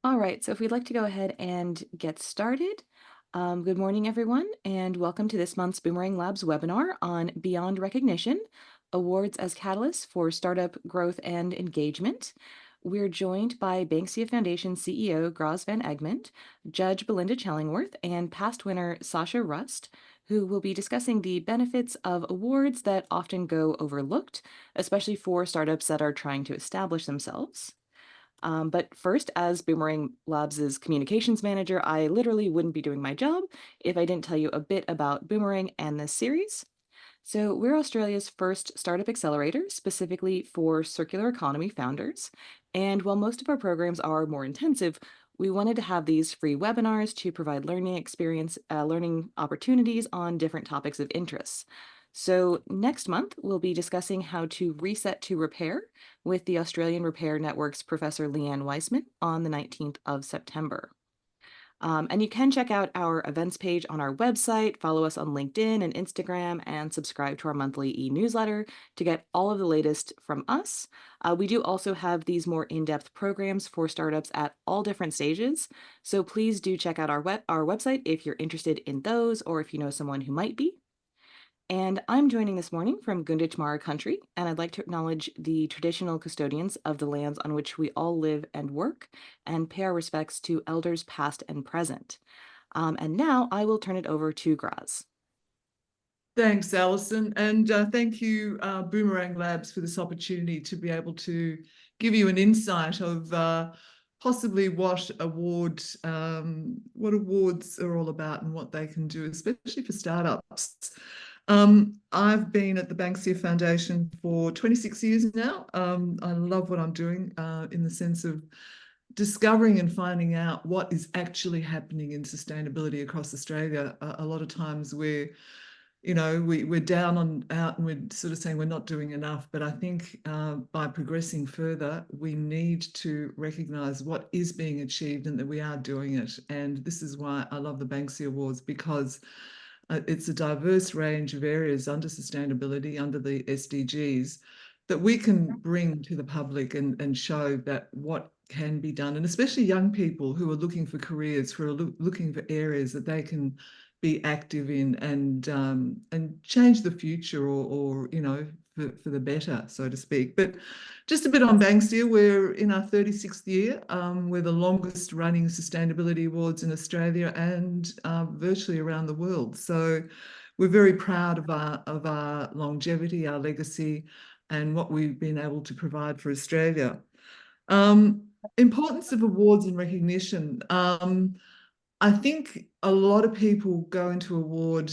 All right, so if we'd like to go ahead and get started, good morning, everyone, and welcome to this month's Boomerang Labs webinar on Beyond Recognition, Awards as Catalysts for Startup Growth and Engagement. We're joined by Banksia Foundation CEO Graz van Egmond, Judge Belinda Chellingworth, and past winner Sascha Rust, who will be discussing the benefits of awards that often go overlooked, especially for startups that are trying to establish themselves. But first, as Boomerang Labs' communications manager, I literally wouldn't be doing my job if I didn't tell you a bit about Boomerang and this series. So, we're Australia's first startup accelerator specifically for circular economy founders. And while most of our programs are more intensive, we wanted to have these free webinars to provide learning opportunities on different topics of interest. So, next month, we'll be discussing how to reset to repair with the Australian Repair Network's Professor Leanne Weissman on the 19th of September. And you can check out our events page on our website, follow us on LinkedIn and Instagram, and subscribe to our monthly e-newsletter to get all of the latest from us. We do also have these more in-depth programs for startups at all different stages. So please do check out our website if you're interested in those or if you know someone who might be. And I'm joining this morning from Gunditjmara country, and I'd like to acknowledge the traditional custodians of the lands on which we all live and work, and pay our respects to elders past and present. And now I will turn it over to Graz. Thanks, Alison, and thank you, Boomerang Labs, for this opportunity to be able to give you an insight of possibly what awards are all about and what they can do, especially for startups. I've been at the Banksia Foundation for 26 years now. I love what I'm doing in the sense of discovering and finding out what is actually happening in sustainability across Australia. A lot of times we're down on out and we're sort of saying we're not doing enough. But I think by progressing further, we need to recognise what is being achieved and that we are doing it. And this is why I love the Banksia Awards, because it's a diverse range of areas under sustainability, under the SDGs, that we can bring to the public and show that what can be done. And especially young people who are looking for careers, who are looking for areas that they can be active in and change the future or for the better, so to speak. But just a bit on Banksia, we're in our 36th year. We're the longest running sustainability awards in Australia and virtually around the world. So we're very proud of our longevity, our legacy, and what we've been able to provide for Australia. Importance of awards and recognition. I think a lot of people go into award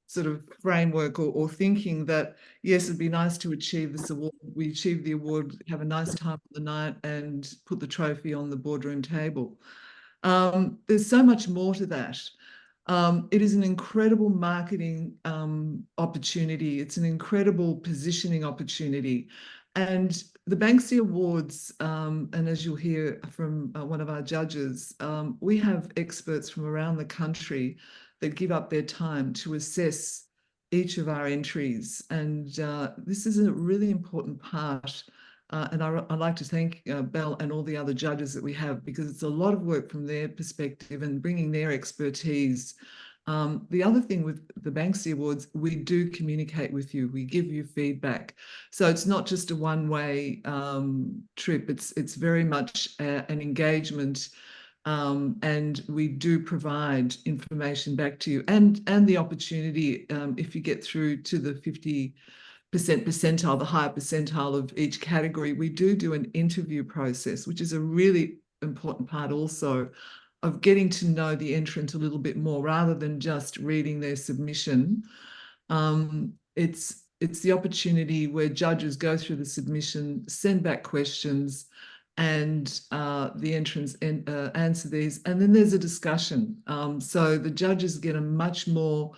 sort of framework or thinking that, yes, it'd be nice to achieve this award. We achieve the award, have a nice time on the night and put the trophy on the boardroom table. There's so much more to that. It is an incredible marketing opportunity. It's an incredible positioning opportunity. And the Banksia Awards, and as you'll hear from one of our judges, we have experts from around the country that give up their time to assess each of our entries. And this is a really important part. And I'd like to thank Belle and all the other judges that we have, because it's a lot of work from their perspective and bringing their expertise. The other thing with the Banksia Awards, we do communicate with you. We give you feedback. So it's not just a one-way trip. It's very much an engagement, and we do provide information back to you and the opportunity, if you get through to the 50% percentile, the higher percentile of each category, we do an interview process, which is a really important part also of getting to know the entrant a little bit more rather than just reading their submission. It's the opportunity where judges go through the submission, send back questions, and the entrants answer these, and then there's a discussion. So the judges get a much more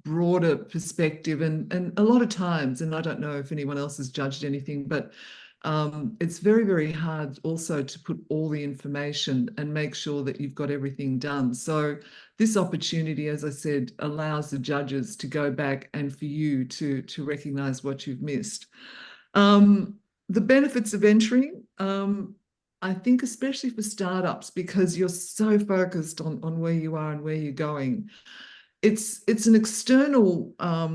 broader perspective, and a lot of times, and I don't know if anyone else has judged anything, but it's very, very hard also to put all the information and make sure that you've got everything done. So this opportunity, as I said, allows the judges to go back and for you to recognize what you've missed. The benefits of entering, I think especially for startups, because you're so focused on where you are and where you're going. It's an external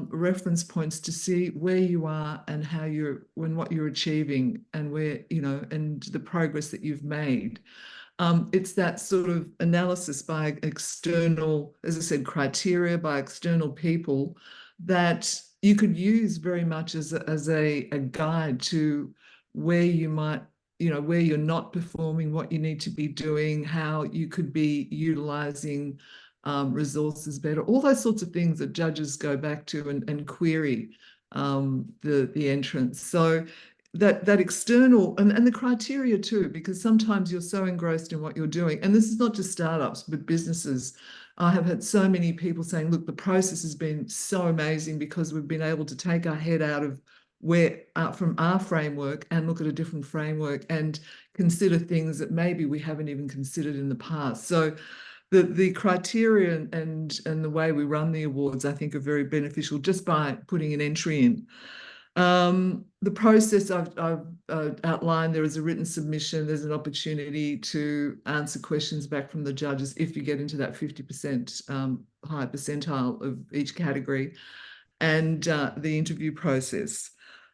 reference points to see where you are and how you're when what you're achieving and where, and the progress that you've made. It's that sort of analysis by external, as I said, criteria by external people that you could use very much as a guide to where you might, where you're not performing, what you need to be doing, how you could be utilizing resources better, all those sorts of things that judges go back to and query the entrance. So that external and the criteria too, because sometimes you're so engrossed in what you're doing. And this is not just startups, but businesses. I have had so many people saying, look, the process has been so amazing because we've been able to take our head out of where from our framework and look at a different framework and consider things that maybe we haven't even considered in the past. So the criteria and the way we run the awards, I think, are very beneficial just by putting an entry in. The process I've outlined, there is a written submission, there's an opportunity to answer questions back from the judges if you get into that 50% high percentile of each category, and the interview process.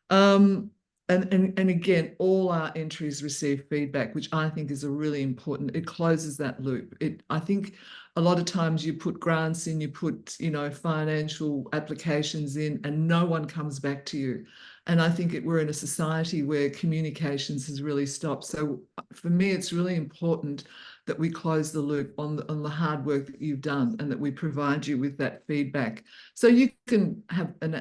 Um, and again, all our entries receive feedback, which I think is a really important, it closes that loop. I think a lot of times you put grants in, you put, financial applications in, and no one comes back to you. And I think we're in a society where communications has really stopped. So for me, it's really important that we close the loop on the hard work that you've done and that we provide you with that feedback. So you can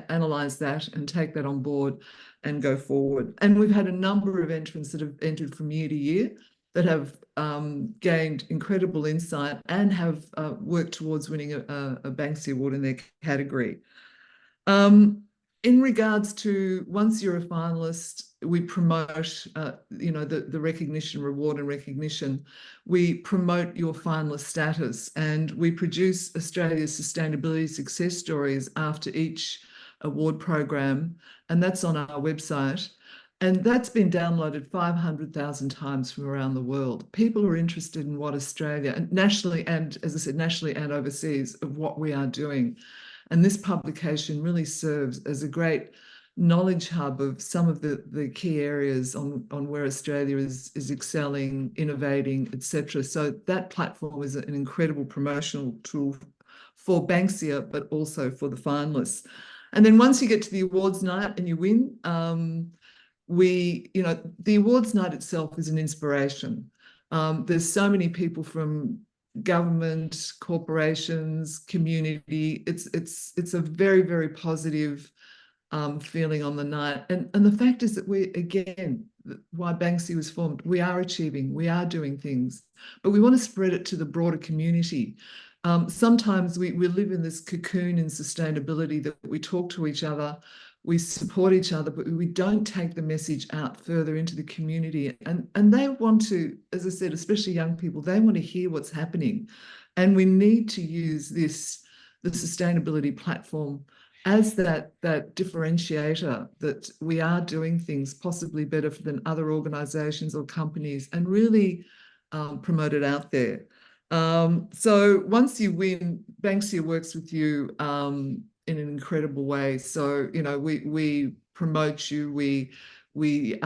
analyze that and take that on board and go forward. And we've had a number of entrants that have entered from year to year that have gained incredible insight and have worked towards winning a Banksia Award in their category. In regards to once you're a finalist, we promote, the recognition, reward and recognition. We promote your finalist status and we produce Australia's sustainability success stories after each award program, and that's on our website. And that's been downloaded 500,000 times from around the world. People are interested in what Australia, and nationally and, as I said, nationally and overseas, of what we are doing. And this publication really serves as a great knowledge hub of some of the key areas on where Australia is excelling, innovating, etc. So that platform is an incredible promotional tool for Banksia, but also for the finalists. And then once you get to the awards night and you win, the awards night itself is an inspiration. There's so many people from government, corporations, community. It's a very, very positive feeling on the night. And the fact is that again, why Banksia was formed, we are achieving, we are doing things, but we want to spread it to the broader community. Sometimes we live in this cocoon in sustainability that we talk to each other, we support each other, but we don't take the message out further into the community. And they want to, as I said, especially young people, they want to hear what's happening. And we need to use the sustainability platform as that differentiator, that we are doing things possibly better than other organizations or companies, and really promote it out there. So once you win, Banksia works with you in an incredible way. So, we promote you. You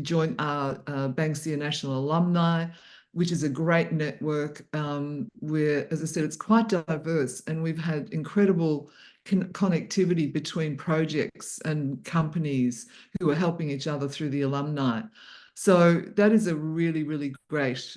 join our Banksia National Alumni, which is a great network where, as I said, it's quite diverse, and we've had incredible connectivity between projects and companies who are helping each other through the alumni. So that is a really, really great,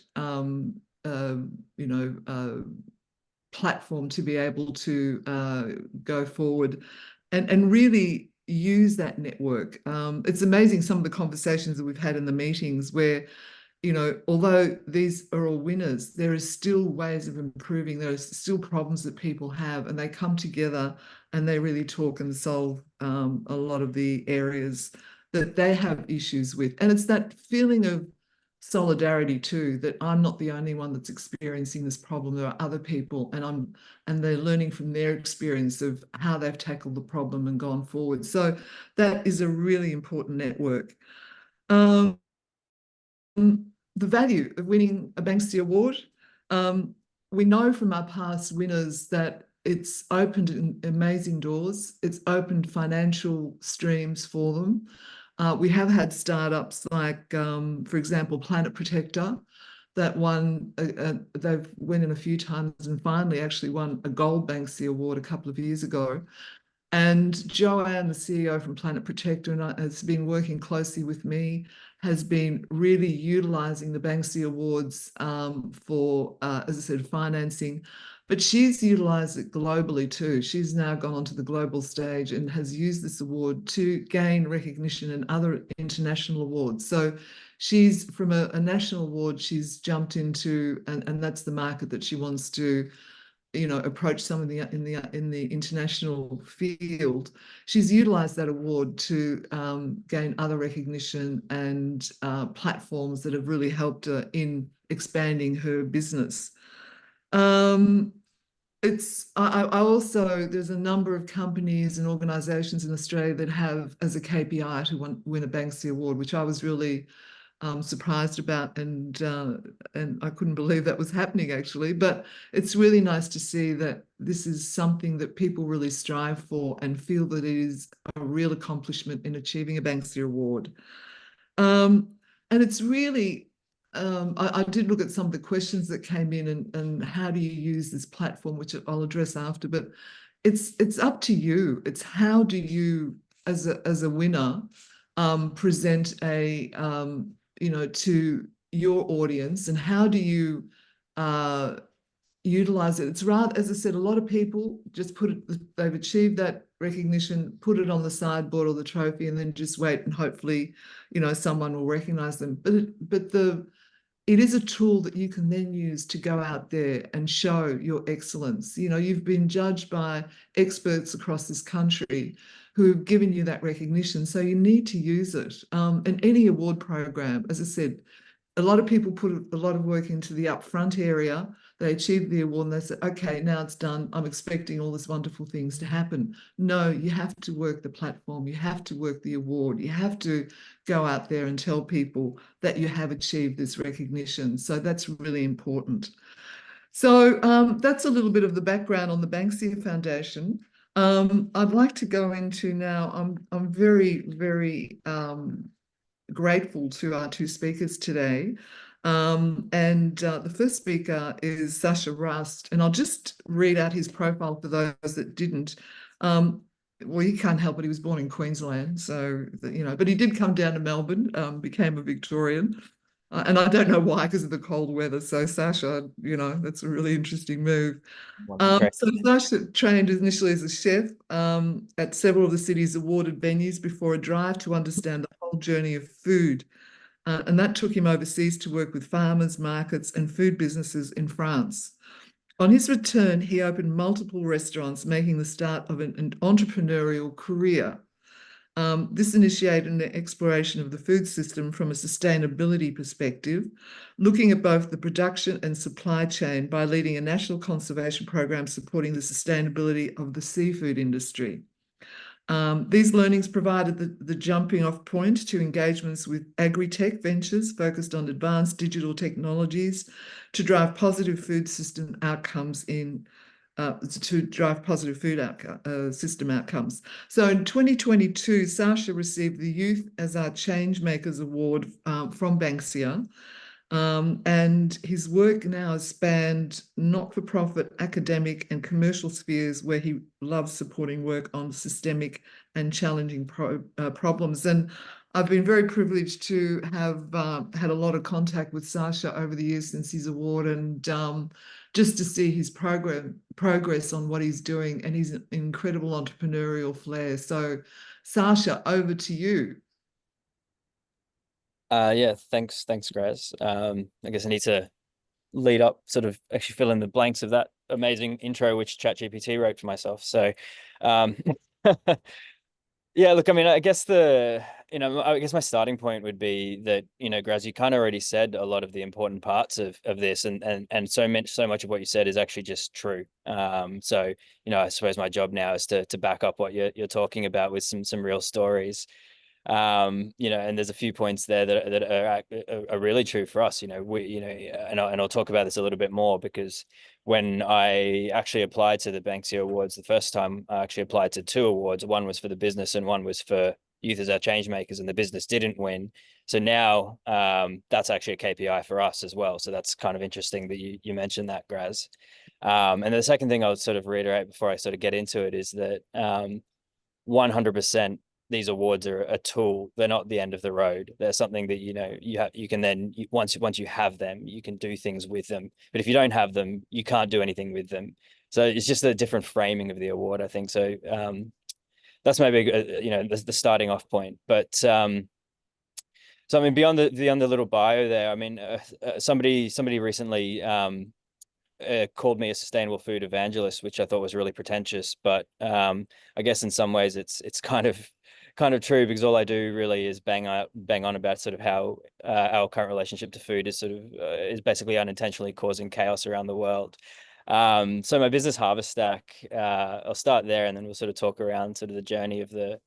platform to be able to go forward and really use that network. It's amazing some of the conversations that we've had in the meetings where, although these are all winners, there is still ways of improving. There are still problems that people have, and they come together and they really talk and solve a lot of the areas that they have issues with. And it's that feeling of solidarity too, that I'm not the only one that's experiencing this problem. There are other people, and they're learning from their experience of how they've tackled the problem and gone forward. So that is a really important network. Um, the value of winning a Banksia Award. Um, we know from our past winners that it's opened amazing doors. It's opened financial streams for them. We have had startups like, for example, Planet Protector, that won. They've won in a few times and finally actually won a Gold Banksia Award a couple of years ago. And Joanne, the CEO from Planet Protector, and has been working closely with me, has been really utilising the Banksia Awards for, as I said, financing. But she's utilised it globally too. She's now gone onto the global stage and has used this award to gain recognition in other international awards. So she's from a national award, she's jumped into, and that's the market that she wants to approach some of the in the international field. She's utilized that award to gain other recognition and platforms that have really helped her in expanding her business. I also, there's a number of companies and organizations in Australia that have as a KPI to win a Banksia Award, which I was really surprised about, and I couldn't believe that was happening actually. But it's really nice to see that this is something that people really strive for and feel that it is a real accomplishment in achieving a Banksia Award. And it's really, I did look at some of the questions that came in and how do you use this platform, which I'll address after, but it's up to you. It's how do you, as a winner, present to your audience, and how do you utilize it? It's rather, as I said, a lot of people just put it, they've achieved that recognition, put it on the sideboard or the trophy, and then just wait and hopefully, someone will recognize them. But it is a tool that you can then use to go out there and show your excellence. You've been judged by experts across this country who have given you that recognition, so you need to use it. And any award program, as I said, a lot of people put a lot of work into the upfront area. They achieve the award and they say, okay, now it's done. I'm expecting all these wonderful things to happen. No, you have to work the platform. You have to work the award. You have to go out there and tell people that you have achieved this recognition. So that's really important. So that's a little bit of the background on the Banksia Foundation. I'd like to go into now, I'm very, very grateful to our two speakers today. The first speaker is Sascha Rust, and I'll just read out his profile for those that didn't. Well, you can't help it. He was born in Queensland, so, but he did come down to Melbourne, became a Victorian. And I don't know why, because of the cold weather. So Sascha, that's a really interesting move. So Sascha trained initially as a chef at several of the city's awarded venues before a drive to understand the whole journey of food. And that took him overseas to work with farmers, markets, and food businesses in France. On his return, he opened multiple restaurants, making the start of an entrepreneurial career. This initiated an exploration of the food system from a sustainability perspective, looking at both the production and supply chain by leading a national conservation program supporting the sustainability of the seafood industry. These learnings provided the jumping off point to engagements with agri-tech ventures focused on advanced digital technologies to drive positive food system outcomes system outcomes. So in 2022, Sascha received the Youth as Our Changemakers Award from Banksia. And his work now has spanned not-for-profit, academic and commercial spheres where he loves supporting work on systemic and challenging problems. And I've been very privileged to have had a lot of contact with Sascha over the years since his award, and just to see his progress on what he's doing and his incredible entrepreneurial flair. So Sascha, over to you. Yeah, thanks, Graz. I guess I need to lead up, sort of actually fill in the blanks of that amazing intro which ChatGPT wrote for myself. So, yeah, look, I mean, I guess my starting point would be that, Graz, you kind of already said a lot of the important parts of this, and so much of what you said is actually just true. So, I suppose my job now is to back up what you're talking about with some real stories. You know, and there's a few points there that are really true for us. You know, and I'll talk about this a little bit more, because when I actually applied to the Banksia Awards the first time, I actually applied to two awards. One was for the business and one was for youth as our change makers, and the business didn't win. So now that's actually a KPI for us as well. So that's kind of interesting that you mentioned that, Graz. And the second thing I would sort of reiterate before I sort of get into it is that 100% these awards are a tool. They're not the end of the road. They're something that, you know, you can then, once you have them, you can do things with them. But if you don't have them, you can't do anything with them. So it's just a different framing of the award, I think. So that's maybe you know, the starting off point. But so I mean, beyond the little bio there, I mean, somebody recently called me a sustainable food evangelist, which I thought was really pretentious. But I guess in some ways it's kind of true, because all I do really is bang on about sort of how our current relationship to food is sort of is basically unintentionally causing chaos around the world. So my business harvest stack, I'll start there, and then we'll sort of talk around sort of the journey of the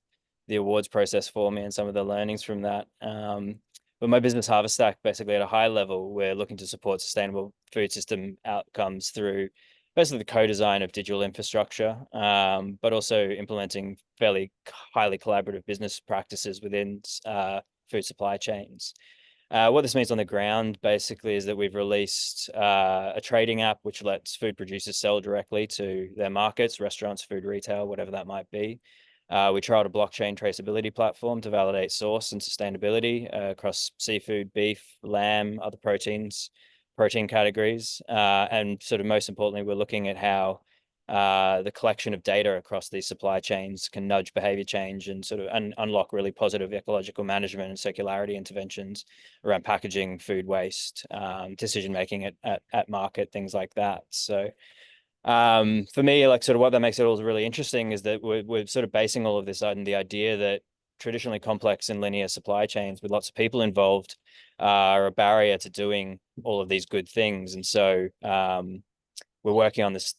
awards process for me and some of the learnings from that. But my business harvest stack, basically at a high level, we're looking to support sustainable food system outcomes through basically the co-design of digital infrastructure, but also implementing fairly highly collaborative business practices within food supply chains. What this means on the ground basically is that we've released a trading app which lets food producers sell directly to their markets, restaurants, food retail, whatever that might be. We trialed a blockchain traceability platform to validate source and sustainability across seafood, beef, lamb, other protein categories. And sort of most importantly, we're looking at how the collection of data across these supply chains can nudge behavior change and sort of unlock really positive ecological management and circularity interventions around packaging, food waste, decision making at market, things like that. So for me, like sort of what that makes it all really interesting is that we're sort of basing all of this on the idea that traditionally complex and linear supply chains with lots of people involved are a barrier to doing all of these good things. And so we're working on this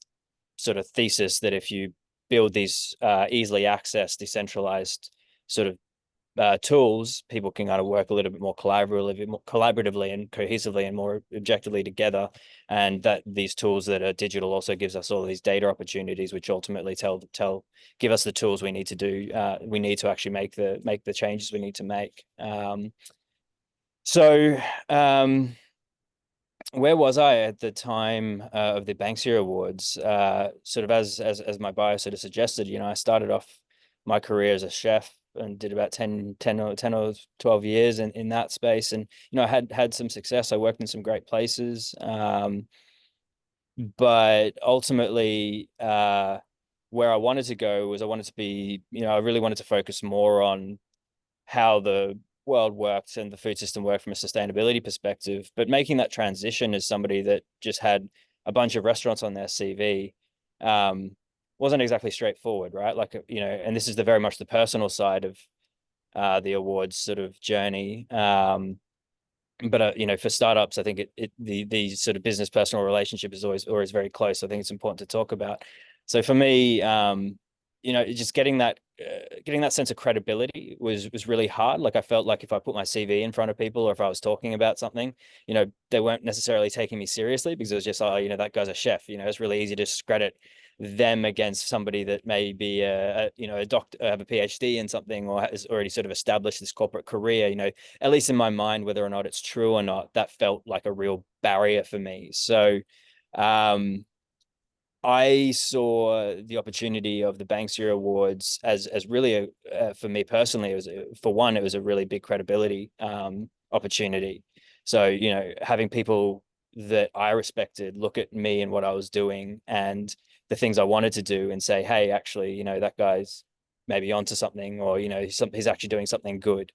sort of thesis that if you build these easily accessed, decentralized sort of tools, people can kind of work a little bit more collaboratively and cohesively and more objectively together. And that these tools that are digital also gives us all these data opportunities, which ultimately give us the tools we need to do. We need to actually make the changes we need to make. So where was I at the time of the Banksia Awards? Sort of as my bio sort of suggested, you know, I started off my career as a chef and did about 10 or 12 years in that space. And, you know, I had some success. I worked in some great places. But ultimately, where I wanted to go was I wanted to be, you know, I really wanted to focus more on how the world worked and the food system worked from a sustainability perspective. But making that transition as somebody that just had a bunch of restaurants on their CV wasn't exactly straightforward, right? Like, you know, and this is very much the personal side of the awards sort of journey. But you know, for startups, I think the sort of business personal relationship is always very close. I think it's important to talk about. So for me, you know, just getting that sense of credibility was really hard. Like I felt like if I put my CV in front of people or if I was talking about something, you know, they weren't necessarily taking me seriously because it was just, oh, you know, that guy's a chef. You know, it's really easy to discredit them against somebody that may be you know, a doctor, have a PhD in something or has already sort of established this corporate career. You know, at least in my mind, whether or not it's true or not, that felt like a real barrier for me. So I saw the opportunity of the Banksia Awards as really for me personally, it was for one, it was a really big credibility opportunity. So, you know, having people that I respected look at me and what I was doing and the things I wanted to do and say, hey, actually, you know, that guy's maybe onto something, or, you know, he's actually doing something good.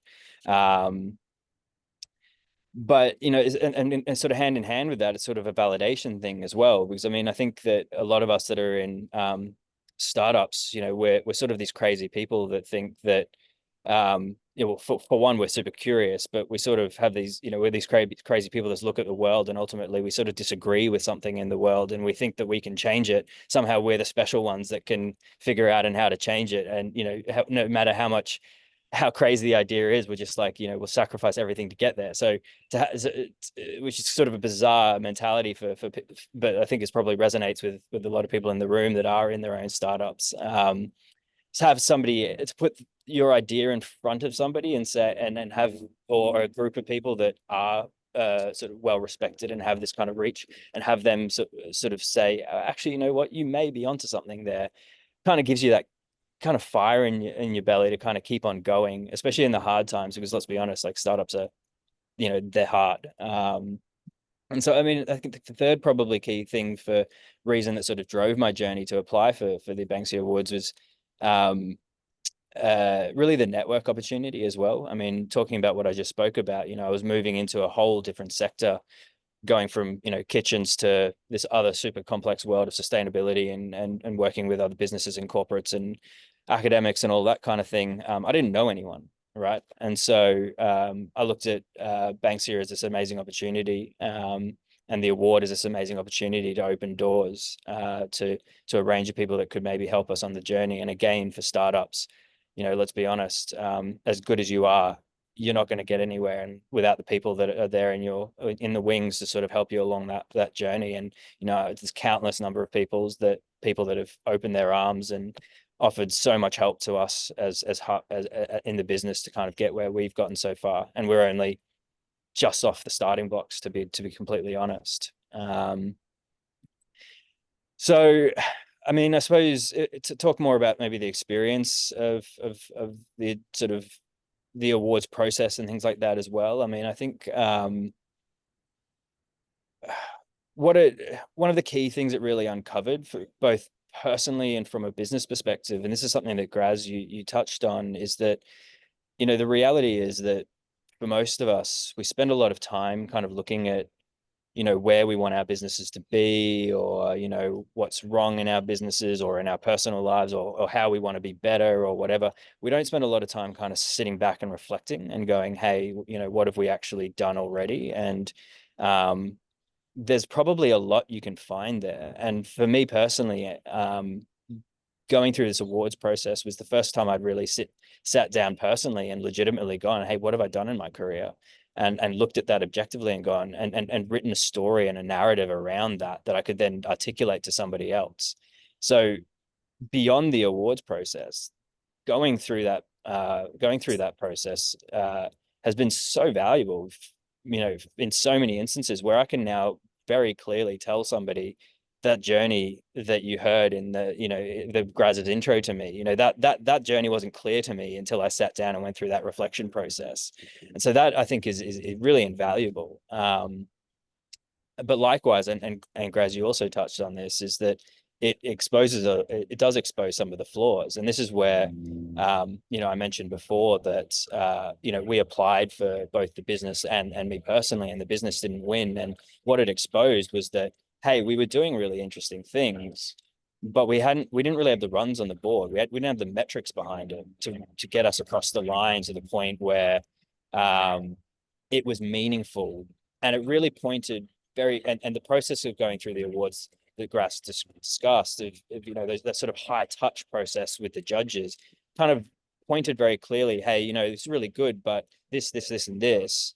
But you know, and sort of hand in hand with that, it's sort of a validation thing as well, because I mean, I think that a lot of us that are in startups, you know, we're sort of these crazy people that think that you know, for one, we're super curious, but we sort of have these, you know, we're these crazy people that look at the world and ultimately we sort of disagree with something in the world and we think that we can change it. Somehow we're the special ones that can figure out and how to change it. And, you know, no matter how much how crazy the idea is. We're just like, we'll sacrifice everything to get there. So which is sort of a bizarre mentality but I think it's probably resonates with a lot of people in the room that are in their own startups. To have somebody to put your idea in front of somebody and say, and then have, or a group of people that are sort of well respected and have this kind of reach, and have them sort of say, actually, you know what, you may be onto something there, kind of gives you that kind of fire in your belly to kind of keep on going, especially in the hard times, because let's be honest, like startups are, they're hard. And so, I mean, I think the third probably key thing for reason that sort of drove my journey to apply for the Banksia Awards was really the network opportunity as well. I mean, talking about what I just spoke about, I was moving into a whole different sector, going from kitchens to this other super complex world of sustainability and working with other businesses and corporates and academics and all that kind of thing. I didn't know anyone, right? And so I looked at Banksia as this amazing opportunity, and the award is this amazing opportunity to open doors to a range of people that could maybe help us on the journey. And again, for startups, let's be honest, as good as you are, you're not going to get anywhere and without the people that are there in the wings to sort of help you along that journey. And there's countless number of people that have opened their arms and offered so much help to us as in the business to kind of get where we've gotten so far, and we're only just off the starting blocks, to be completely honest. So I mean, I suppose to talk more about maybe the experience of the sort of the awards process and things like that as well. I mean, I think one of the key things it really uncovered, for both personally and from a business perspective, and this is something that Graz you touched on, is that the reality is that for most of us, we spend a lot of time kind of looking at where we want our businesses to be, or what's wrong in our businesses or in our personal lives, or how we want to be better or whatever. We don't spend a lot of time kind of sitting back and reflecting and going, hey, what have we actually done already? And there's probably a lot you can find there. And for me personally, going through this awards process was the first time I'd really sat down personally and legitimately gone, hey, what have I done in my career? And looked at that objectively and gone and written a story and a narrative around that I could then articulate to somebody else. So beyond the awards process, going through that process has been so valuable, in so many instances where I can now very clearly tell somebody that journey that you heard in the Graz's intro to me, that journey wasn't clear to me until I sat down and went through that reflection process. And so that I think is really invaluable. But likewise, and Graz, you also touched on this, is that it does expose some of the flaws. And this is where, I mentioned before that, we applied for both the business and me personally, and the business didn't win. And what it exposed was that, hey, we were doing really interesting things, but we didn't really have the runs on the board. We didn't have the metrics behind it to get us across the line to the point where it was meaningful. And it really pointed and the process of going through the awards that Graz discussed, that sort of high touch process with the judges, kind of pointed very clearly, hey, it's really good, but this, and this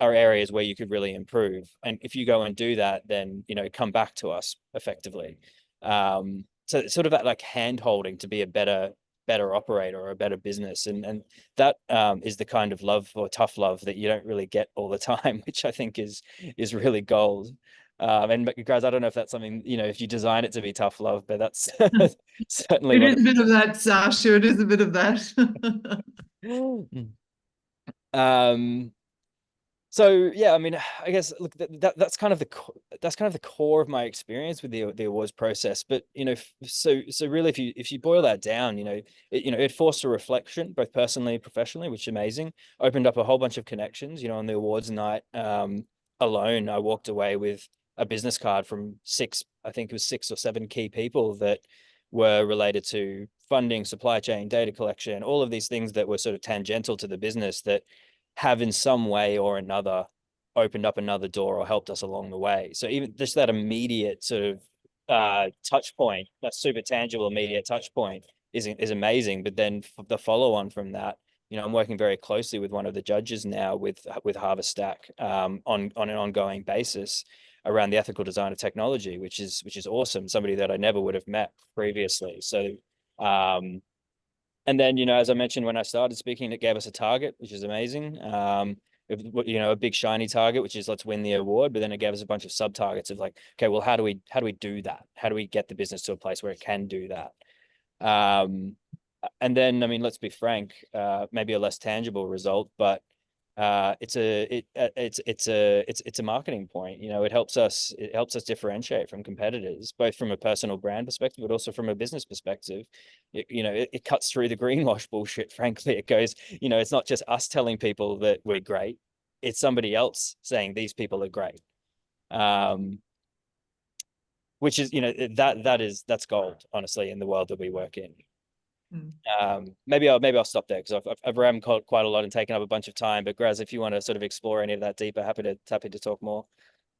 are areas where you could really improve. And if you go and do that, then, come back to us effectively. So it's sort of that like hand holding to be a better operator or a better business. And that is the kind of love, or tough love, that you don't really get all the time, which I think is really gold. And guys, I don't know if that's something, if you design it to be tough love, but that's certainly It is a bit of that, Sascha. It is a bit of that. So yeah, I mean, I guess look, that's kind of the core of my experience with the awards process. But so really, if you boil that down, it forced a reflection, both personally and professionally, which is amazing. Opened up a whole bunch of connections. On the awards night alone, I walked away with a business card from I think it was 6 or 7 key people that were related to funding, supply chain, data collection, all of these things that were sort of tangential to the business, that have in some way or another opened up another door or helped us along the way. So even just that immediate sort of touch point, that super tangible immediate touch point is amazing. But then the follow on from that I'm working very closely with one of the judges now with Harvest Stack on an ongoing basis around the ethical design of technology, which is awesome. Somebody that I never would have met previously. So, and then, as I mentioned when I started speaking, it gave us a target, which is amazing. A big shiny target, which is let's win the award, but then it gave us a bunch of sub targets of like, okay, well, how do we do that? How do we get the business to a place where it can do that? And then, I mean, let's be frank, maybe a less tangible result, but it's a marketing point. It helps us differentiate from competitors, both from a personal brand perspective, but also from a business perspective. It cuts through the greenwash bullshit. Frankly, it goes, it's not just us telling people that we're great; it's somebody else saying these people are great. Which is, that's gold, honestly, in the world that we work in. Maybe I'll stop there because I've rammed quite a lot and taken up a bunch of time. But Graz, if you want to sort of explore any of that deeper, happy to talk more.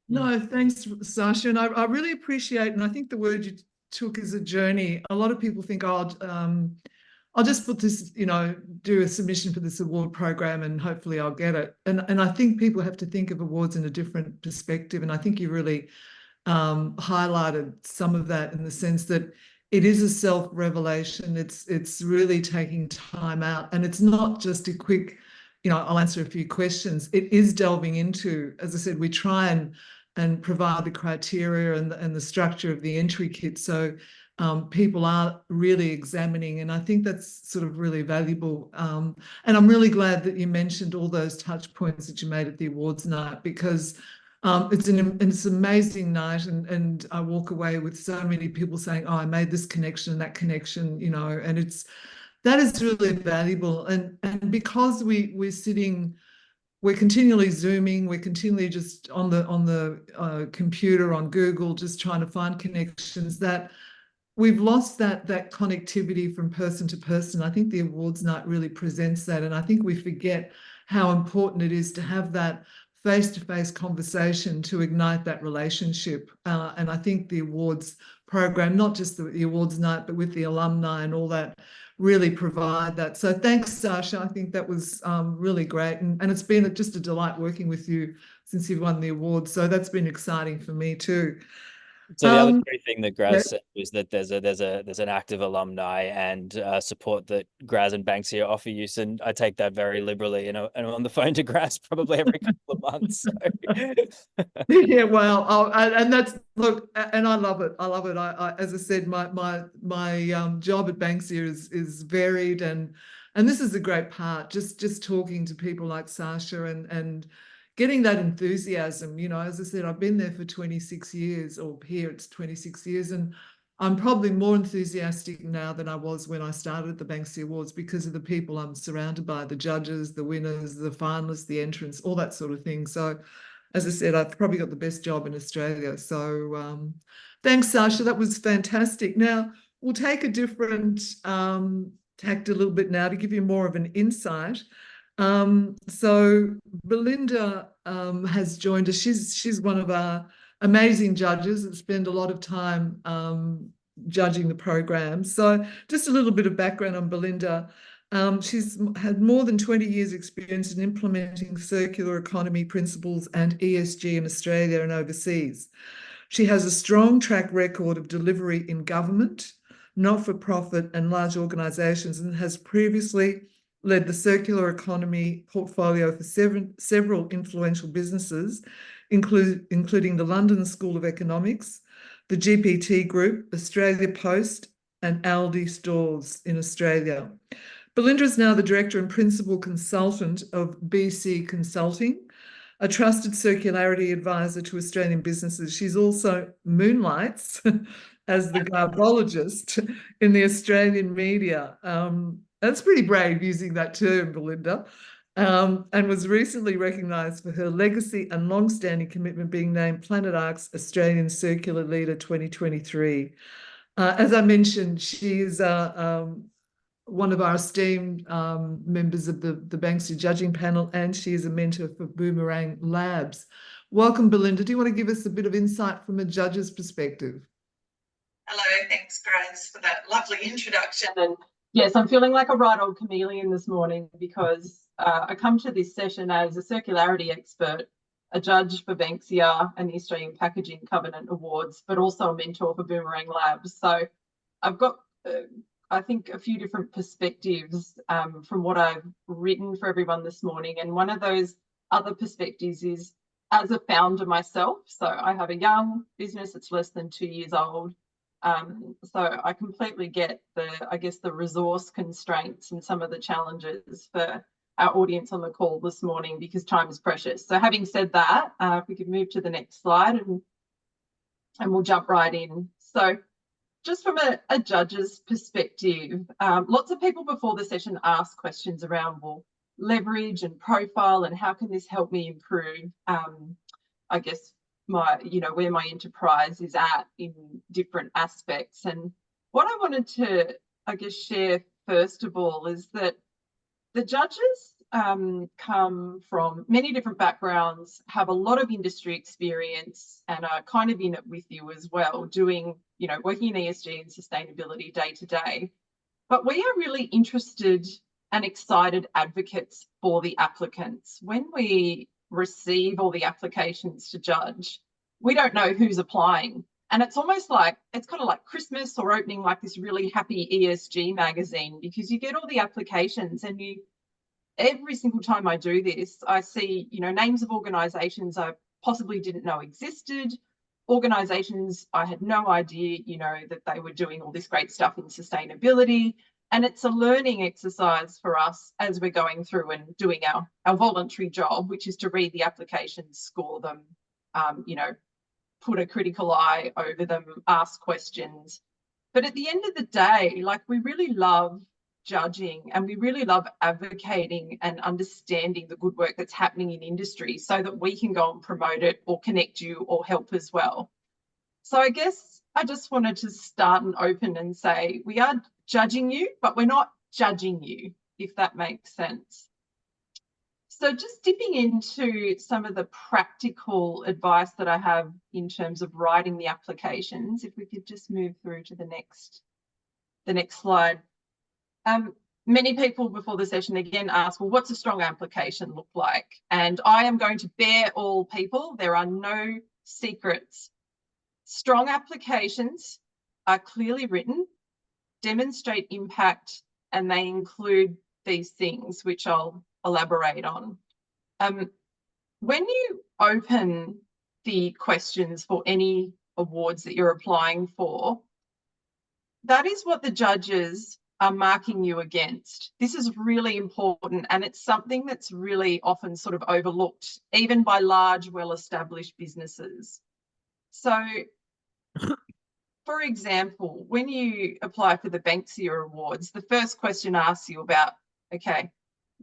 No, thanks, Sascha. And I really appreciate, and I think the word you took is a journey. A lot of people think, I'll just put this, do a submission for this award program and hopefully I'll get it. And I think people have to think of awards in a different perspective. And I think you really highlighted some of that in the sense that it is a self-revelation. It's really taking time out, and it's not just a quick, I'll answer a few questions. It is delving into, as I said, we try and provide the criteria and the structure of the entry kit, so people are really examining, and I think that's sort of really valuable. And I'm really glad that you mentioned all those touch points that you made at the awards night, because it's an amazing night, and I walk away with so many people saying, oh, I made this connection and that connection, and that is really valuable. And because we're continually Zooming, we're continually just on the computer, on Google, just trying to find connections, that we've lost that connectivity from person to person. I think the awards night really presents that, and I think we forget how important it is to have that face-to-face conversation to ignite that relationship. And I think the awards program, not just the awards night, but with the alumni and all that, really provide that. So thanks, Sascha. I think that was really great. And it's been just a delight working with you since you've won the award. So that's been exciting for me too. So the other great thing that Graz said was that there's an active alumni and support that Graz and Banksia offer you, and I take that very liberally. And I'm on the phone to Graz probably every couple of months. So. Yeah, well, and that's, look, and I love it. I love it. I as I said, my job at Banksia is varied, and this is a great part. Just talking to people like Sascha and getting that enthusiasm. As I said, I've been there for 26 years, or here it's 26 years, and I'm probably more enthusiastic now than I was when I started at the Banksia Awards, because of the people I'm surrounded by, the judges, the winners, the finalists, the entrants, all that sort of thing. So, as I said, I've probably got the best job in Australia. So thanks, Sascha. That was fantastic. Now, we'll take a different tact a little bit now to give you more of an insight. So Belinda has joined us. She's one of our amazing judges that spend a lot of time judging the program. So just a little bit of background on Belinda. She's had more than 20 years experience in implementing circular economy principles and ESG in Australia and overseas. She has a strong track record of delivery in government, not-for-profit and large organisations, and has previously led the circular economy portfolio for several influential businesses, including the London School of Economics, the GPT Group, Australia Post, and Aldi Stores in Australia. Belinda is now the Director and Principal Consultant of BC Consulting, a trusted circularity advisor to Australian businesses. She's also moonlights as the garbologist in the Australian media. That's pretty brave using that term, Belinda, and was recently recognised for her legacy and long-standing commitment, being named Planet Ark's Australian Circular Leader 2023. As I mentioned, she is one of our esteemed members of the Banksia judging panel, and she is a mentor for Boomerang Labs. Welcome, Belinda. Do you want to give us a bit of insight from a judge's perspective? Hello, thanks, Graz, for that lovely introduction. And Yes, I'm feeling like a right old chameleon this morning because I come to this session as a circularity expert, a judge for Banksia and the Australian Packaging Covenant Awards, but also a mentor for Boomerang Labs. So I've got, I think, a few different perspectives from what I've written for everyone this morning. And one of those other perspectives is as a founder myself. So I have a young business that's less than 2 years old. So I completely get the resource constraints and some of the challenges for our audience on the call this morning because time is precious. So having said that, if we could move to the next slide and we'll jump right in. So just from a judge's perspective, lots of people before the session asked questions around, well, leverage and profile and how can this help me improve, I guess, where my enterprise is at in different aspects. And what I wanted to, I guess, share first of all is that the judges come from many different backgrounds, have a lot of industry experience, and are kind of in it with you as well, doing, working in ESG and sustainability day to day. But we are really interested and excited advocates for the applicants. When we receive all the applications to judge, we don't know who's applying. And it's almost like, it's kind of like Christmas or opening like this really happy ESG magazine, because you get all the applications and every single time I do this, I see, names of organisations I possibly didn't know existed, organisations I had no idea, that they were doing all this great stuff in sustainability. And it's a learning exercise for us as we're going through and doing our voluntary job, which is to read the applications, score them, put a critical eye over them, ask questions. But at the end of the day, we really love judging and we really love advocating and understanding the good work that's happening in industry so that we can go and promote it or connect you or help as well. So I guess I just wanted to start and open and say we are judging you, but we're not judging you, if that makes sense. So just dipping into some of the practical advice that I have in terms of writing the applications, if we could just move through to the next slide. Many people before the session again ask, well, what's a strong application look like? And I am going to bear all people, there are no secrets. Strong applications are clearly written, demonstrate impact, and they include these things, which I'll elaborate on. When you open the questions for any awards that you're applying for, that is what the judges are marking you against. This is really important, and it's something that's really often sort of overlooked, even by large, well-established businesses. So, for example, when you apply for the Banksia Awards, the first question asks you about, okay,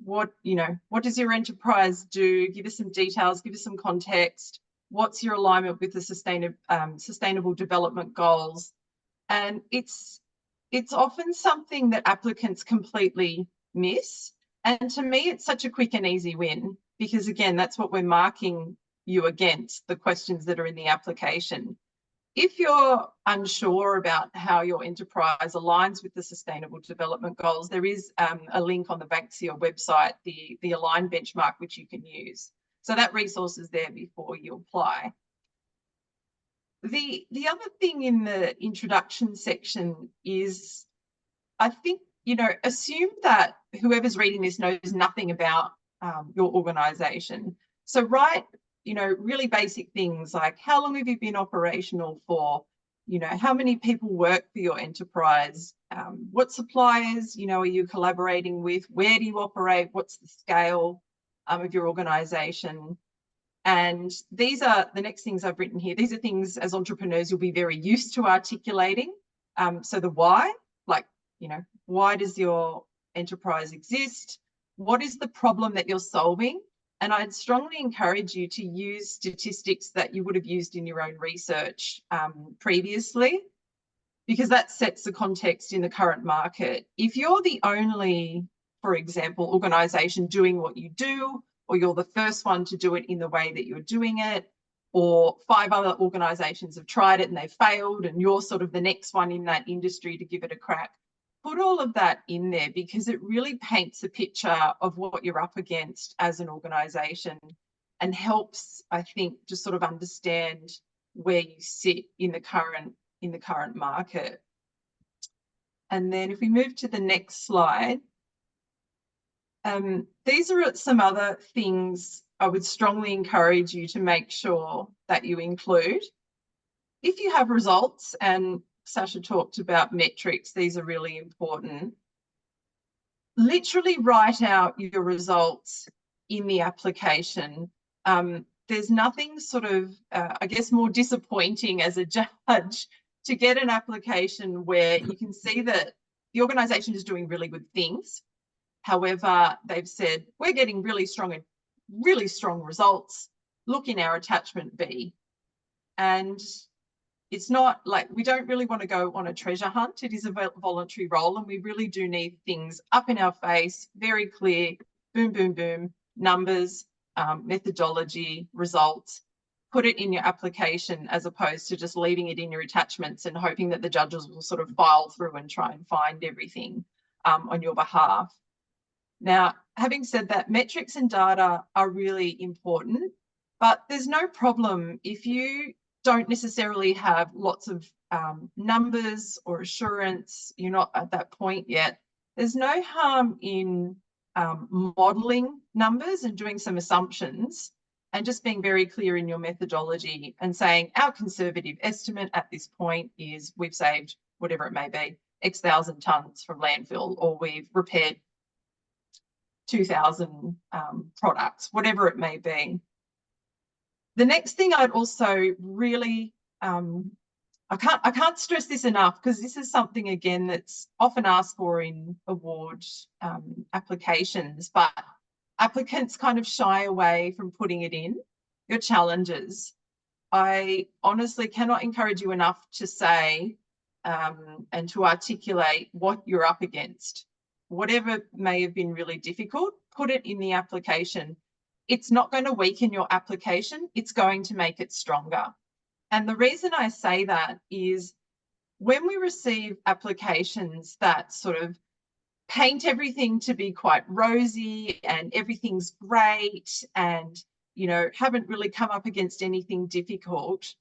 what does your enterprise do? Give us some details, give us some context. What's your alignment with the sustainable development goals? And it's often something that applicants completely miss. And to me, it's such a quick and easy win because, again, that's what we're marking you against, the questions that are in the application. If you're unsure about how your enterprise aligns with the Sustainable Development Goals, there is a link on the Banksia website, the Align benchmark, which you can use. So that resource is there before you apply. The other thing in the introduction section is, I think, assume that whoever's reading this knows nothing about your organisation. So write, really basic things like how long have you been operational for? How many people work for your enterprise? What suppliers, are you collaborating with? Where do you operate? What's the scale of your organisation? And these are the next things I've written here. These are things as entrepreneurs you'll be very used to articulating. So the why, why does your enterprise exist? What is the problem that you're solving? And I'd strongly encourage you to use statistics that you would have used in your own research previously, because that sets the context in the current market. If you're the only, for example, organisation doing what you do, or you're the first one to do it in the way that you're doing it, or 5 other organisations have tried it and they've failed, and you're sort of the next one in that industry to give it a crack, put all of that in there because it really paints a picture of what you're up against as an organisation and helps, I think, just sort of understand where you sit in the current market. And then if we move to the next slide, these are some other things I would strongly encourage you to make sure that you include. If you have results, and Sascha talked about metrics, these are really important. Literally write out your results in the application. There's nothing sort of, I guess, more disappointing as a judge to get an application where you can see that the organisation is doing really good things. However, they've said, we're getting really strong results. Look in our attachment B. And it's not like, we don't really want to go on a treasure hunt. It is a voluntary role, and we really do need things up in our face, very clear, boom, boom, boom, numbers, methodology, results. Put it in your application as opposed to just leaving it in your attachments and hoping that the judges will sort of file through and try and find everything on your behalf. Now, having said that, metrics and data are really important, but there's no problem if you don't necessarily have lots of numbers or assurance, you're not at that point yet. There's no harm in modelling numbers and doing some assumptions and just being very clear in your methodology and saying our conservative estimate at this point is we've saved whatever it may be, X thousand tonnes from landfill, or we've repaired 2,000 products, whatever it may be. The next thing I'd also really, I can't stress this enough because this is something, again, that's often asked for in award applications, but applicants kind of shy away from putting it in, your challenges. I honestly cannot encourage you enough to say and to articulate what you're up against. Whatever may have been really difficult, put it in the application. It's not going to weaken your application, it's going to make it stronger. And the reason I say that is when we receive applications that sort of paint everything to be quite rosy and everything's great and, you know, haven't really come up against anything difficult,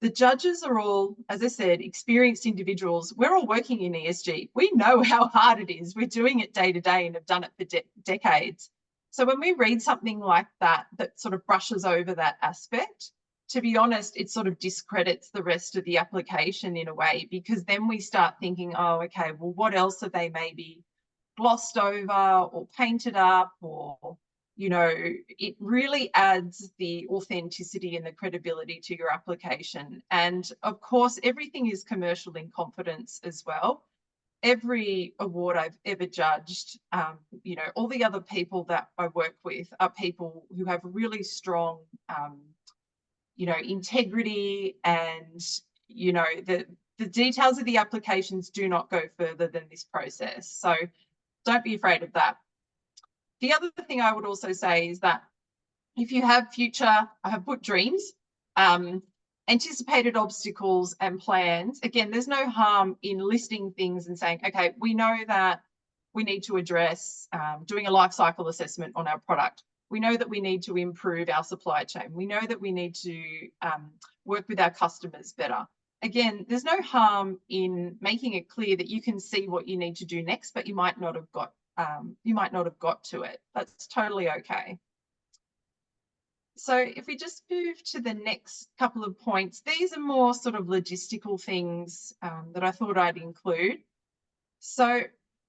the judges are all, as I said, experienced individuals. We're all working in ESG. We know how hard it is. We're doing it day to day and have done it for decades. So when we read something like that, that sort of brushes over that aspect, to be honest, it sort of discredits the rest of the application in a way, because then we start thinking, oh, okay, well, what else have they maybe glossed over or painted up, or, you know, it really adds the authenticity and the credibility to your application. And of course, everything is commercial in confidence as well. Every award I've ever judged, you know, all the other people that I work with are people who have really strong, you know, integrity, and, you know, the details of the applications do not go further than this process. So don't be afraid of that. The other thing I would also say is that if you have future, I have put dreams, anticipated obstacles and plans, again, there's no harm in listing things and saying, okay, we know that we need to address doing a life cycle assessment on our product. We know that we need to improve our supply chain. We know that we need to work with our customers better. Again, there's no harm in making it clear that you can see what you need to do next, but you might not have got to it. That's totally okay. So if we just move to the next couple of points, these are more sort of logistical things that I thought I'd include. So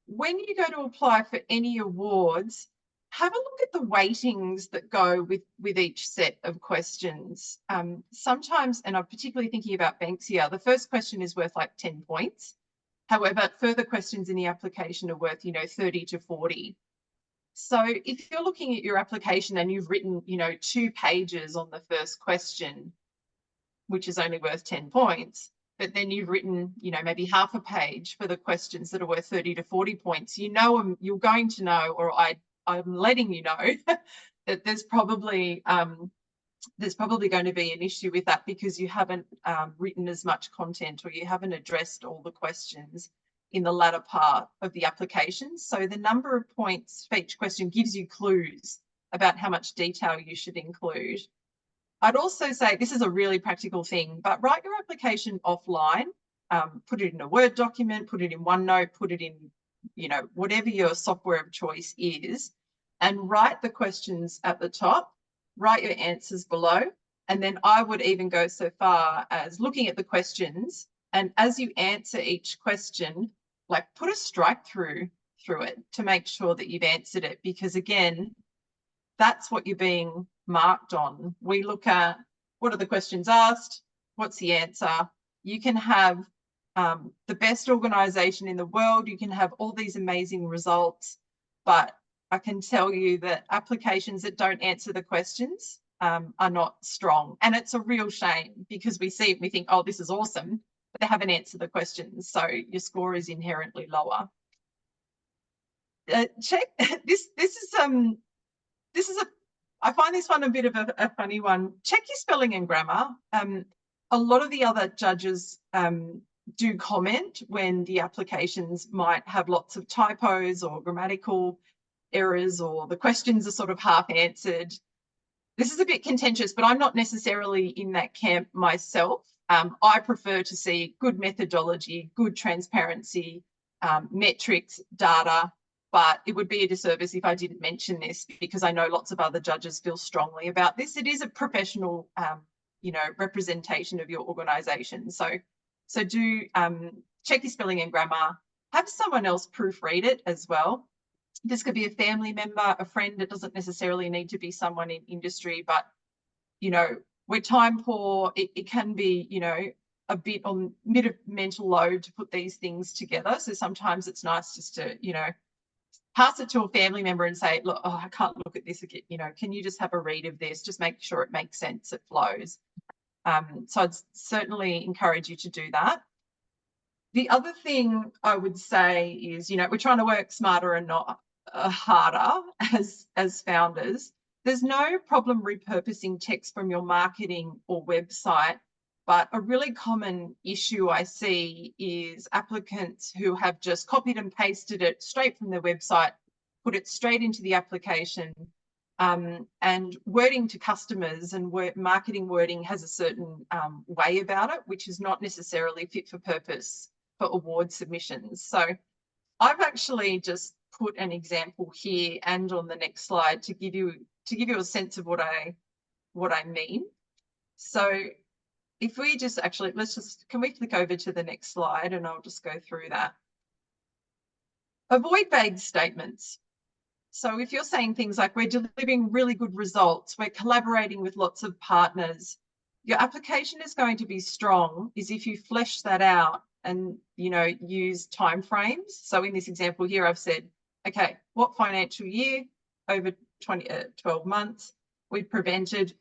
when you go to apply for any awards, have a look at the weightings that go with each set of questions. Sometimes, and I'm particularly thinking about Banksia, the first question is worth like 10 points. However, further questions in the application are worth, you know, 30 to 40. So if you're looking at your application and you've written, you know, 2 pages on the first question, which is only worth 10 points, but then you've written, you know, maybe half a page for the questions that are worth 30 to 40 points, you know, you're going to know, or I'm letting you know that there's probably going to be an issue with that because you haven't written as much content, or you haven't addressed all the questions in the latter part of the application. So the number of points for each question gives you clues about how much detail you should include. I'd also say this is a really practical thing, but write your application offline, put it in a Word document, put it in OneNote, put it in, whatever your software of choice is, and write the questions at the top, write your answers below. And then I would even go so far as looking at the questions, and as you answer each question, like put a strike through it to make sure that you've answered it, because again, that's what you're being marked on. We look at what are the questions asked, what's the answer. You can have the best organisation in the world, you can have all these amazing results, but I can tell you that applications that don't answer the questions are not strong. And it's a real shame, because we see it, we think, oh, this is awesome, but they haven't answered the questions, so your score is inherently lower. Check this is I find this one a bit of a funny one. Check your spelling and grammar. A lot of the other judges do comment when the applications might have lots of typos or grammatical errors, or the questions are sort of half answered. This is a bit contentious, but I'm not necessarily in that camp myself. I prefer to see good methodology, good transparency, metrics, data, but it would be a disservice if I didn't mention this, because I know lots of other judges feel strongly about this. It is a professional, representation of your organisation. So do check your spelling and grammar. Have someone else proofread it as well. This could be a family member, a friend. It doesn't necessarily need to be someone in industry, but, we're time poor. It can be, a bit of mental load to put these things together. So sometimes it's nice just to, pass it to a family member and say, look, I can't look at this again. Can you just have a read of this? Just make sure it makes sense, it flows. So I'd certainly encourage you to do that. The other thing I would say is, we're trying to work smarter and not harder as founders. There's no problem repurposing text from your marketing or website, but a really common issue I see is applicants who have just copied and pasted it straight from their website, put it straight into the application, and wording to customers and marketing wording has a certain way about it, which is not necessarily fit for purpose for award submissions. So I've actually just put an example here and on the next slide to give you a sense of what I mean. So if we just actually, can we flick over to the next slide and I'll just go through that. Avoid vague statements. So if you're saying things like, we're delivering really good results, we're collaborating with lots of partners, your application is going to be strong is if you flesh that out and, use timeframes. So in this example here, I've said, okay, what financial year over 12 months, we prevented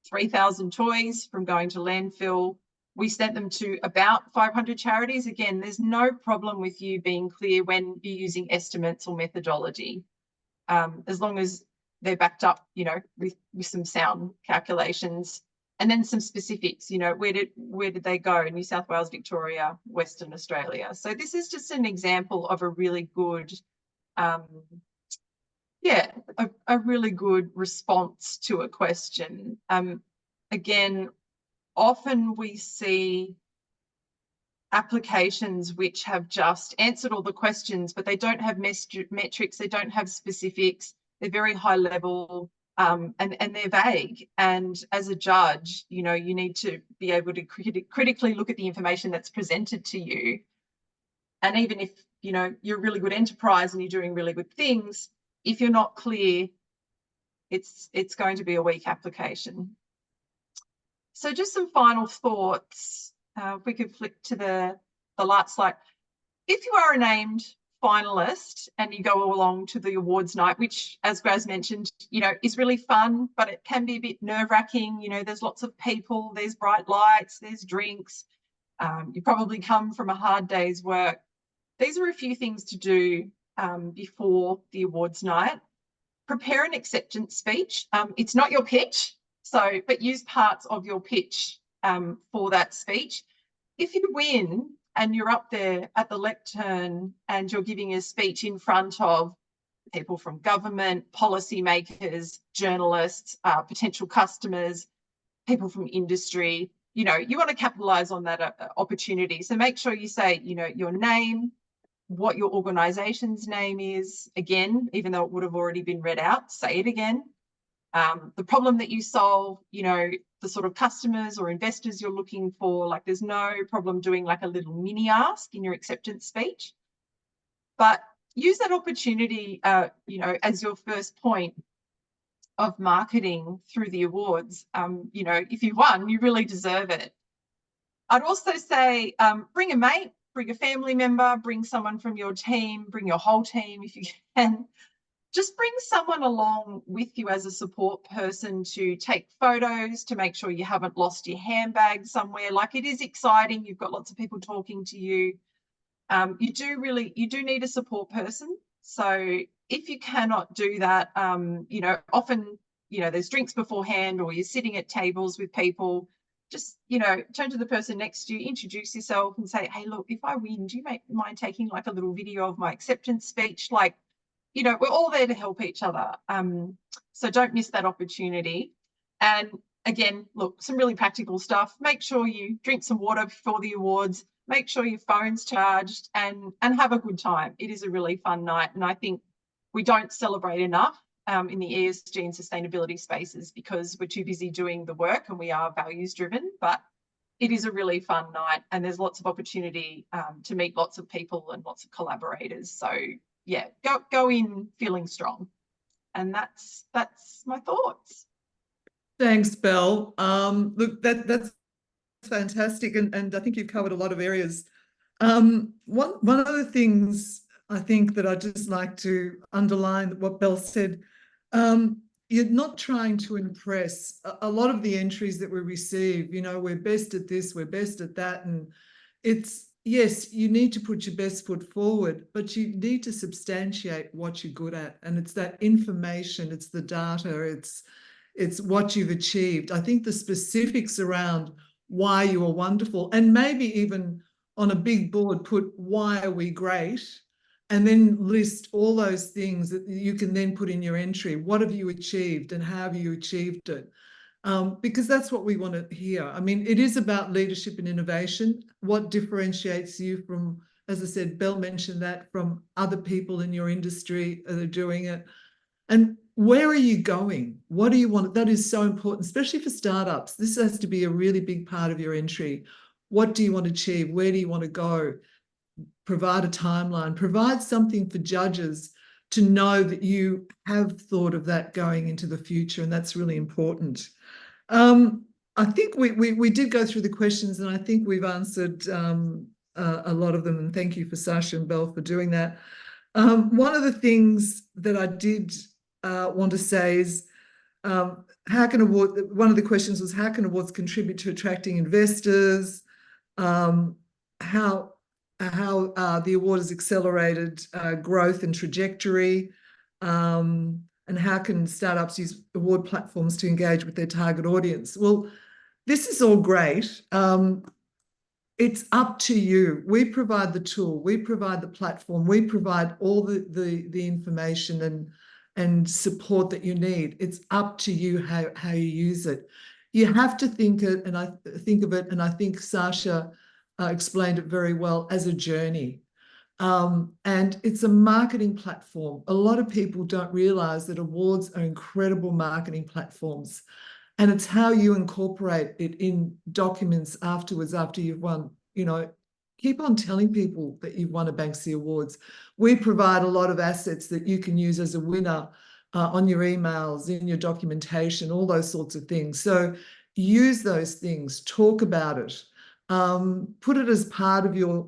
3,000 toys from going to landfill. We sent them to about 500 charities. Again, there's no problem with you being clear when you're using estimates or methodology, as long as they're backed up, with some sound calculations, and then some specifics. Where did they go? New South Wales, Victoria, Western Australia. So this is just an example of a really good, a really good response to a question. Again, often we see applications which have just answered all the questions, but they don't have metrics, they don't have specifics, they're very high level, and they're vague. And as a judge, you need to be able to critically look at the information that's presented to you. And even if, you're a really good enterprise and you're doing really good things, if you're not clear, it's going to be a weak application. So just some final thoughts. If we could flick to the last slide. If you are a named finalist and you go along to the awards night, which, as Graz mentioned, is really fun, but it can be a bit nerve-wracking. There's lots of people, there's bright lights, there's drinks. You probably come from a hard day's work. These are a few things to do before the awards night. Prepare an acceptance speech. It's not your pitch, but use parts of your pitch for that speech. If you win, and you're up there at the lectern and you're giving a speech in front of people from government, policymakers, journalists, potential customers, people from industry, you know, you want to capitalize on that opportunity. So make sure you say, you know, your name, what your organization's name is, again, even though it would have already been read out, say it again. The problem that you solve, you know, the sort of customers or investors you're looking for, like there's no problem doing like a little mini ask in your acceptance speech. But use that opportunity, you know, as your first point of marketing through the awards. You know, if you won, you really deserve it. I'd also say bring a mate, bring a family member, bring someone from your team, bring your whole team if you can. Just bring someone along with you as a support person to take photos, to make sure you haven't lost your handbag somewhere. Like, it is exciting. You've got lots of people talking to you. You do need a support person. So if you cannot do that, you know, often, you know, there's drinks beforehand or you're sitting at tables with people. Just, you know, turn to the person next to you, introduce yourself and say, hey, look, if I win, do you mind taking like a little video of my acceptance speech? Like, you know, we're all there to help each other. So don't miss that opportunity. And again, look, some really practical stuff. Make sure you drink some water before the awards. Make sure your phone's charged and have a good time. It is a really fun night. And I think we don't celebrate enough in the ESG and sustainability spaces because we're too busy doing the work and we are values driven. But it is a really fun night and there's lots of opportunity to meet lots of people and lots of collaborators. So yeah, go in feeling strong. And that's my thoughts. Thanks, Belle. Look, that's fantastic, and I think you've covered a lot of areas. One of the things I think that I'd just like to underline what Belle said, you're not trying to impress. A lot of the entries that we receive, you know, we're best at this, we're best at that, and it's, yes, you need to put your best foot forward, but you need to substantiate what you're good at. And it's that information, it's the data, it's what you've achieved. I think the specifics around why you are wonderful, and maybe even on a big board, put why are we great, and then list all those things that you can then put in your entry. What have you achieved and how have you achieved it? Because that's what we want to hear. I mean, it is about leadership and innovation. What differentiates you from, as I said, Belle mentioned that, from other people in your industry that are doing it. And where are you going? What do you want? That is so important, especially for startups. This has to be a really big part of your entry. What do you want to achieve? Where do you want to go? Provide a timeline. Provide something for judges to know that you have thought of that going into the future, and that's really important. I think we did go through the questions, and I think we've answered a lot of them, and thank you for Sascha and Belle for doing that. One of the things that I did want to say is, one of the questions was, how can awards contribute to attracting investors? How the award has accelerated growth and trajectory, and how can startups use award platforms to engage with their target audience? Well, this is all great. It's up to you. We provide the tool, we provide the platform, we provide all the information and support that you need. It's up to you how you use it. You have to think of it, and I think Sascha explained it very well, as a journey. And it's a marketing platform. A lot of people don't realize that awards are incredible marketing platforms, and it's how you incorporate it in documents afterwards, after you've won. You know, keep on telling people that you've won a Banksia Awards. We provide a lot of assets that you can use as a winner on your emails, in your documentation, all those sorts of things. So use those things, talk about it. Put it as part of your,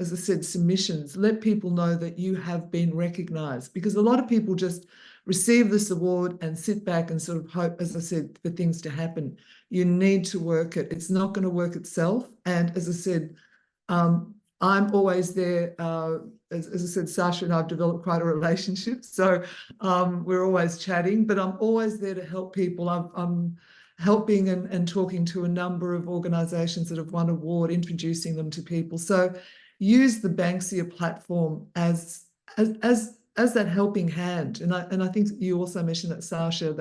as I said, submissions. Let people know that you have been recognised, because a lot of people just receive this award and sit back and sort of hope, as I said, for things to happen. You need to work it. It's not going to work itself. And as I said, I'm always there. As I said, Sascha and I have developed quite a relationship, so we're always chatting, but I'm always there to help people. helping and talking to a number of organisations that have won award, introducing them to people. So use the Banksia platform as that helping hand. And I think you also mentioned that, Sascha,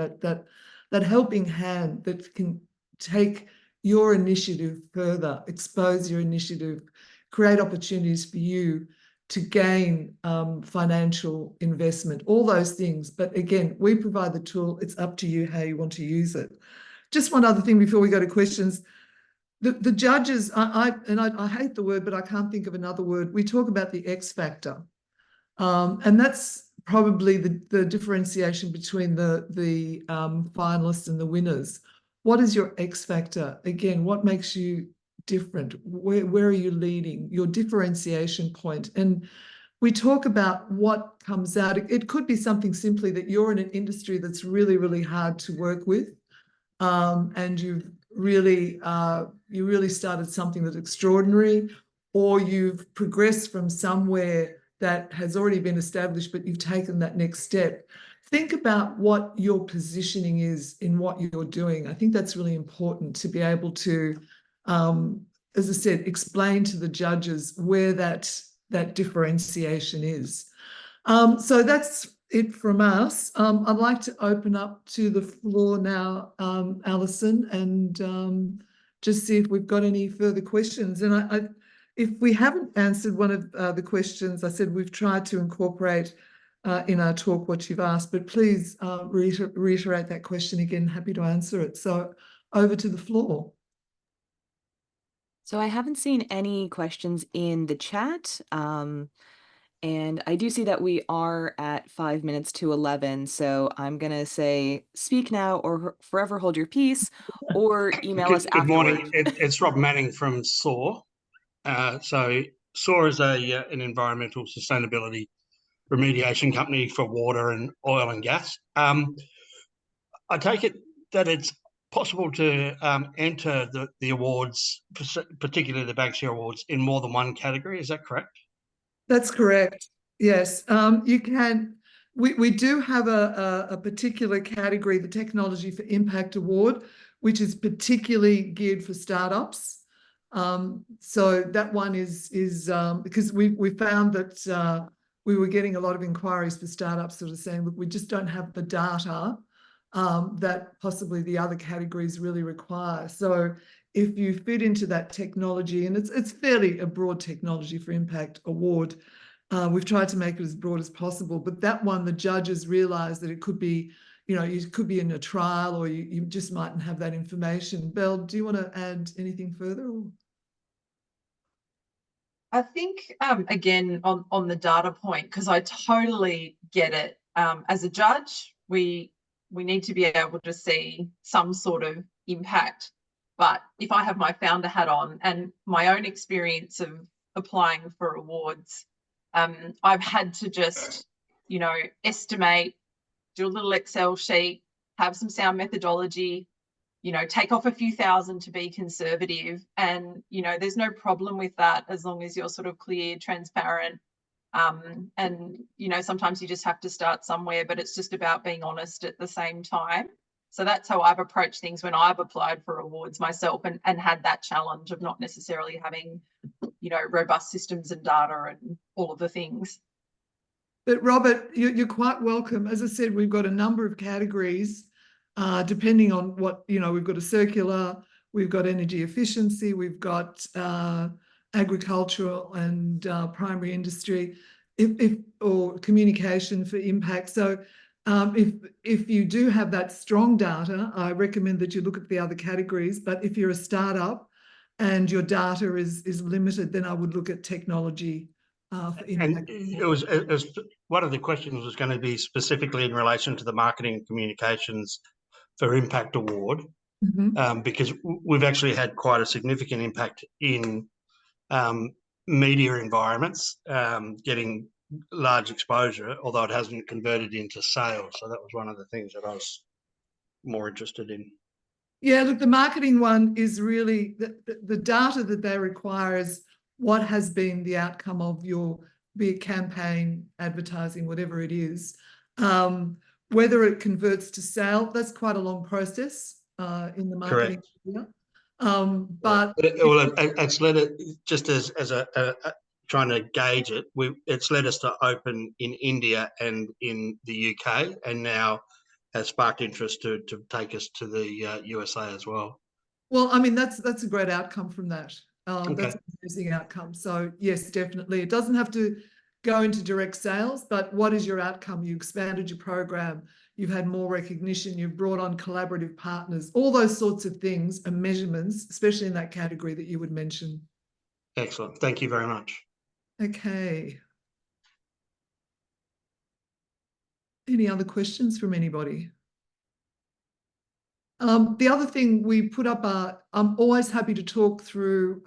that helping hand that can take your initiative further, expose your initiative, create opportunities for you to gain financial investment, all those things. But again, we provide the tool. It's up to you how you want to use it. Just one other thing before we go to questions. The judges, I hate the word, but I can't think of another word. We talk about the X factor. And that's probably the differentiation between the finalists and the winners. What is your X factor? Again, what makes you different? Where are you leading? Your differentiation point. And we talk about what comes out. It could be something simply that you're in an industry that's really, really hard to work with. And you really started something that's extraordinary, or you've progressed from somewhere that has already been established, but you've taken that next step. Think about what your positioning is in what you're doing. I think that's really important to be able to, as I said, explain to the judges where that differentiation is. So that's it from us. I'd like to open up to the floor now, Alison, and just see if we've got any further questions. And if we haven't answered one of the questions, I said we've tried to incorporate in our talk what you've asked, but please reiterate that question again. Happy to answer it. So over to the floor. So I haven't seen any questions in the chat. And I do see that we are at 5 minutes to 11. So I'm going to say speak now or forever hold your peace, or email us Good morning. afterwards. It's Rob Manning from SAW. So SAW is an environmental sustainability remediation company for water and oil and gas. I take it that it's possible to enter the awards, particularly the Banksia Awards, in more than one category. Is that correct? That's correct. Yes, you can. We do have a particular category, the Technology for Impact Award, which is particularly geared for startups. So that one is because we found that we were getting a lot of inquiries for startups sort of saying, look, we just don't have the data that possibly the other categories really require. So if you fit into that technology, and it's fairly a broad Technology for Impact Award, we've tried to make it as broad as possible. But that one, the judges realised that it could be, you could be in a trial, or you just mightn't have that information. Belle, do you want to add anything further? I think, again, on the data point, because I totally get it. As a judge, we need to be able to see some sort of impact. But if I have my founder hat on and my own experience of applying for awards, I've had to just, estimate, do a little Excel sheet, have some sound methodology, take off a few thousand to be conservative. And, there's no problem with that as long as you're sort of clear, transparent. And, sometimes you just have to start somewhere, but it's just about being honest at the same time. So that's how I've approached things when I've applied for awards myself, and had that challenge of not necessarily having, robust systems and data and all of the things. But Robert, you're quite welcome. As I said, we've got a number of categories, depending on what, we've got a circular, we've got energy efficiency, we've got agricultural and primary industry, or communication for impact. So if you do have that strong data, I recommend that you look at the other categories. But if you're a startup and your data is limited, then I would look at technology for impact. And it was one of the questions was going to be specifically in relation to the Marketing and Communications for Impact Award, because we've actually had quite a significant impact in media environments, getting large exposure, although it hasn't converted into sales. So that was one of the things that I was more interested in. Yeah, look, the marketing one is really the data that they require is what has been the outcome of your, be it campaign, advertising, whatever it is. Whether it converts to sale, that's quite a long process. in the marketing area. But it's led it just as a trying to gauge it. It's led us to open in India and in the UK, and now has sparked interest to take us to the USA as well. Well, I mean, that's a great outcome from that. Okay. That's an amazing outcome. So yes, definitely. It doesn't have to go into direct sales, but what is your outcome? You expanded your program, you've had more recognition, you've brought on collaborative partners, all those sorts of things and measurements, especially in that category that you would mention. Excellent. Thank you very much. Okay. Any other questions from anybody? The other thing we put up I'm always happy to talk through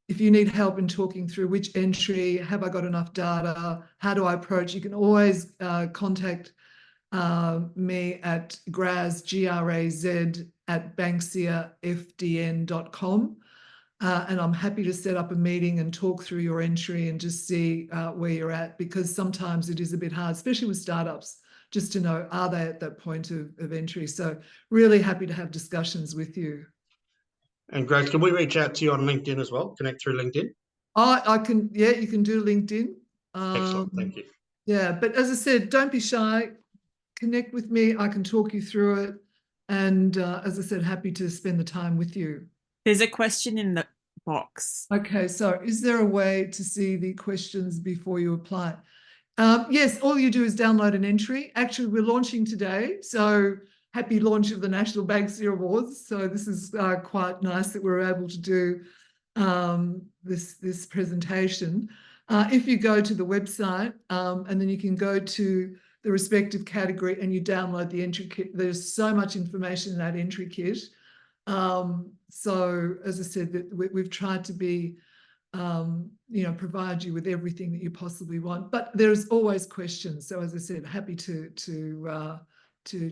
if you need help in talking through which entry, have I got enough data, how do I approach, you can always contact me at Graz, Graz, at banksiafdn.com. And I'm happy to set up a meeting and talk through your entry and just see where you're at, because sometimes it is a bit hard, especially with startups, just to know, are they at that point of entry? So really happy to have discussions with you. And Grace, can we reach out to you on LinkedIn as well? Connect through LinkedIn? I can, yeah, you can do LinkedIn. Excellent, thank you. Yeah, but as I said, don't be shy. Connect with me. I can talk you through it. And as I said, happy to spend the time with you. There's a question in the box. Okay, so is there a way to see the questions before you apply? Yes, all you do is download an entry. Actually, we're launching today, so happy launch of the National Banksia Awards. So this is quite nice that we're able to do this presentation. If you go to the website and then you can go to the respective category and you download the entry kit, there's so much information in that entry kit. So as I said, we've tried to be, provide you with everything that you possibly want, but there's always questions. So as I said, happy to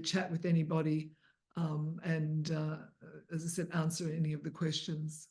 chat with anybody and as I said, answer any of the questions.